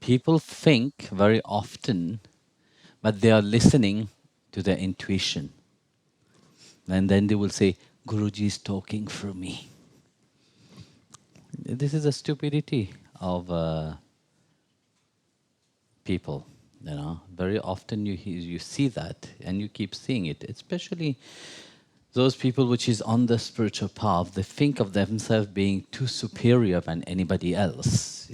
People think very often, but they are listening to their intuition. And then they will say, Guruji is talking through me. This is a stupidity of people. Very often you see that and you keep seeing it, especially those people which is on the spiritual path. They think of themselves being too superior than anybody else.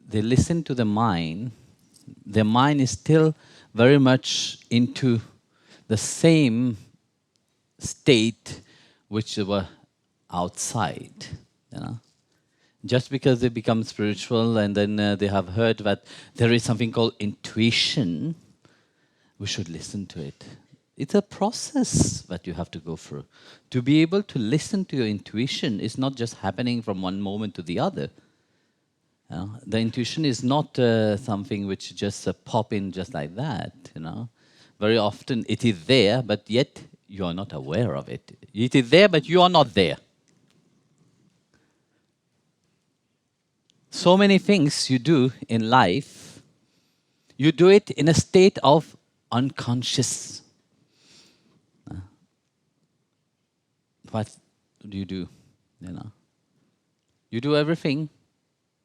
They listen to the mind. Their mind is still very much into the same state which they were outside. Just because they become spiritual and then they have heard that there is something called intuition, we should listen to it. It's a process that you have to go through. To be able to listen to your intuition is not just happening from one moment to the other. The intuition is not something which just pop in just like that. Very often it is there, but yet you are not aware of it. It is there, but you are not there. So many things you do in life, you do it in a state of unconscious. What do? You do everything.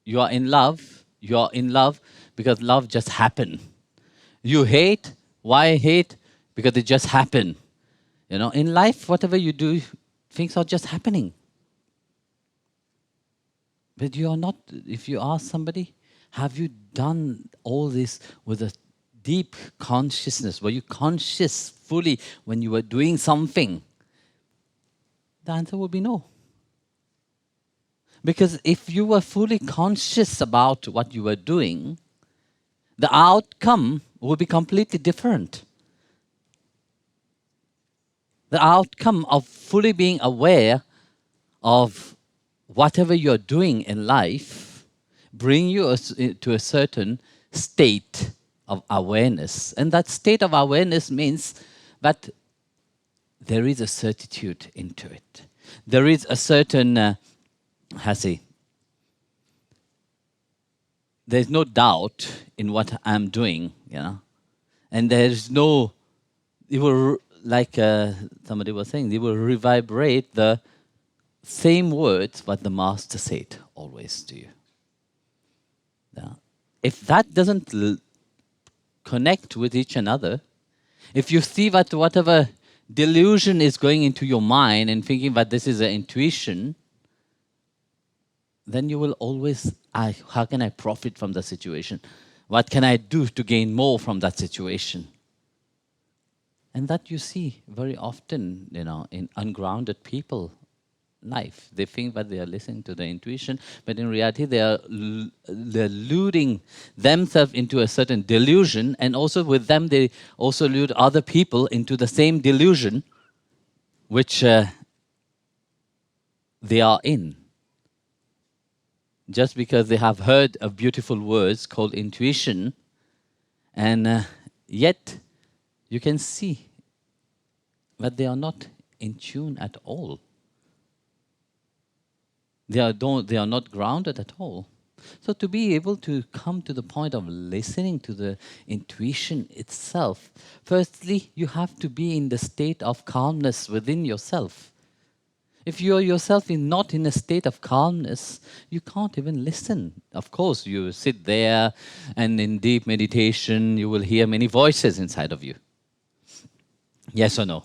You are in love. You are in love because love just happened. You hate. Why hate? Because it just happened. In life, whatever you do, things are just happening. But you are not, if you ask somebody, have you done all this with a deep consciousness? Were you conscious fully when you were doing something? The answer would be no. Because if you were fully conscious about what you were doing, the outcome would be completely different. The outcome of fully being aware of whatever you're doing in life bring you to a certain state of awareness. And that state of awareness means that there is a certitude into it. There is a certain, there's no doubt in what I'm doing, And there's no, it will, like somebody was saying, they will revibrate the same words what the master said always to you. If that doesn't connect with each another, if you see that whatever delusion is going into your mind and thinking that this is an intuition, then you will always, how can I profit from the situation? What can I do to gain more from that situation? And that you see very often, in ungrounded people life. They think that they are listening to the intuition, but in reality they're luding themselves into a certain delusion, and also with them they also lude other people into the same delusion which they are in. Just because they have heard of beautiful words called intuition, and yet you can see that they are not in tune at all. They are not grounded at all. So to be able to come to the point of listening to the intuition itself, firstly, you have to be in the state of calmness within yourself. If you are yourself not in a state of calmness, you can't even listen. Of course, you sit there and in deep meditation, you will hear many voices inside of you. Yes or no?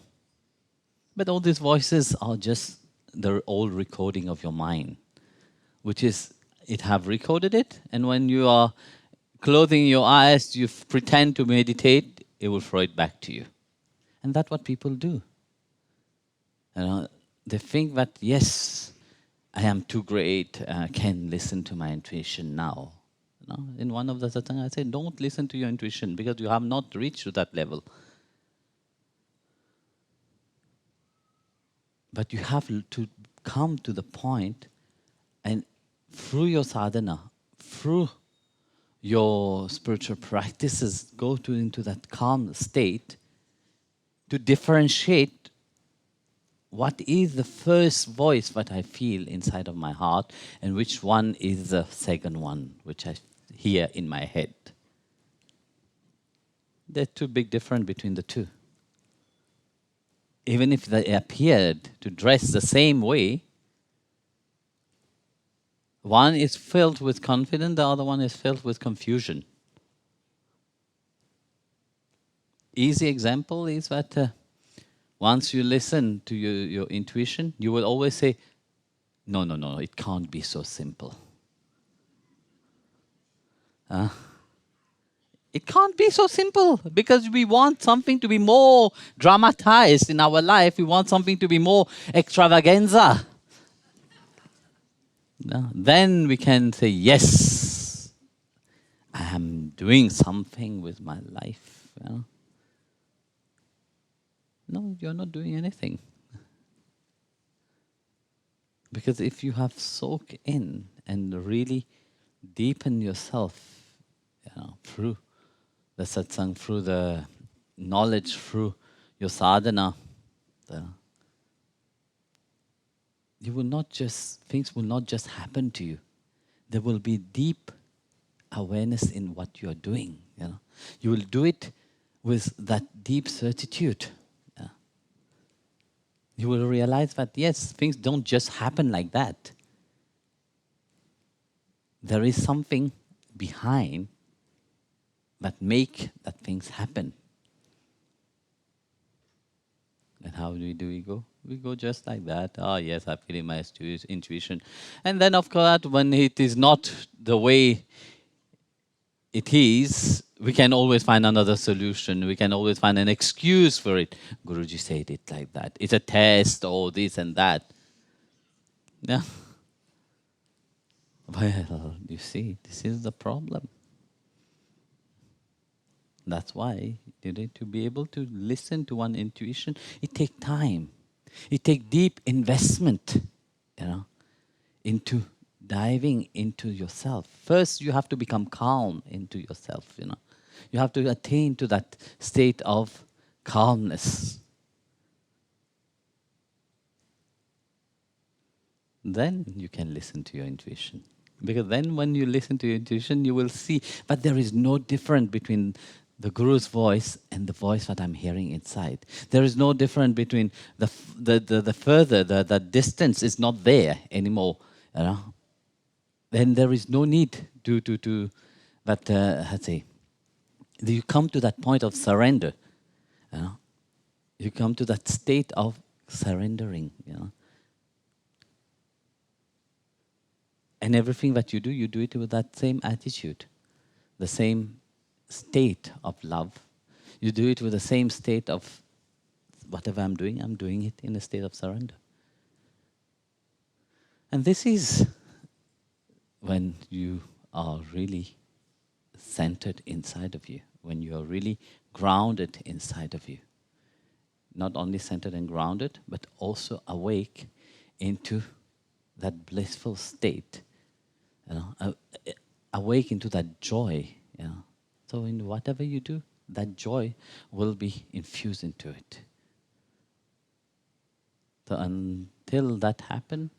But all these voices are just the old recording of your mind, which is, it have recorded it, and when you are closing your eyes, you pretend to meditate, it will throw it back to you. And that's what people do. They think that, yes, I am too great, I can listen to my intuition now. In one of the satsang, I say, don't listen to your intuition because you have not reached to that level. But you have to come to the point, and through your sadhana, through your spiritual practices, go into that calm state to differentiate what is the first voice that I feel inside of my heart, and which one is the second one, which I hear in my head. There's too big difference between the two. Even if they appeared to dress the same way, one is filled with confidence, the other one is filled with confusion. Easy example is that once you listen to your intuition, you will always say, no, no, no, it can't be so simple. It can't be so simple because we want something to be more dramatized in our life. We want something to be more extravaganza. No, then we can say, yes, I am doing something with my life. You know? No, you're not doing anything. Because if you have soaked in and really deepen yourself, you know, through the satsang, through the knowledge, through your sadhana, you will not just, things will not just happen to you. There will be deep awareness in what you are doing. You know, you will do it with that deep certitude. Yeah. You will realize that yes, things don't just happen like that. There is something behind that make that things happen. And how do we go? We go just like that. Oh yes, I feel in my intuition. And then of course, when it is not the way it is, we can always find another solution. We can always find an excuse for it. Guruji said it like that. It's a test or this and that. Yeah. Well, you see, this is the problem. That's why you need to be able to listen to one intuition. It takes time. It takes deep investment, you know, into diving into yourself. First, you have to become calm into yourself, you know. You have to attain to that state of calmness. Then you can listen to your intuition. Because then when you listen to your intuition, you will see, but there is no difference between the Guru's voice and the voice that I'm hearing inside. There is no difference between the distance is not there anymore. You know? Then there is no need but how to say, you come to that point of surrender. You know? You come to that state of surrendering. You know? And everything that you do it with that same attitude, the same state of love. You do it with the same state of whatever I'm doing it in a state of surrender. And this is when you are really centered inside of you, when you are really grounded inside of you. Not only centered and grounded, but also awake into that blissful state, you know, awake into that joy. You know. So in whatever you do, that joy will be infused into it. So until that happens,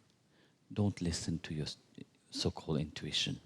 don't listen to your so-called intuition.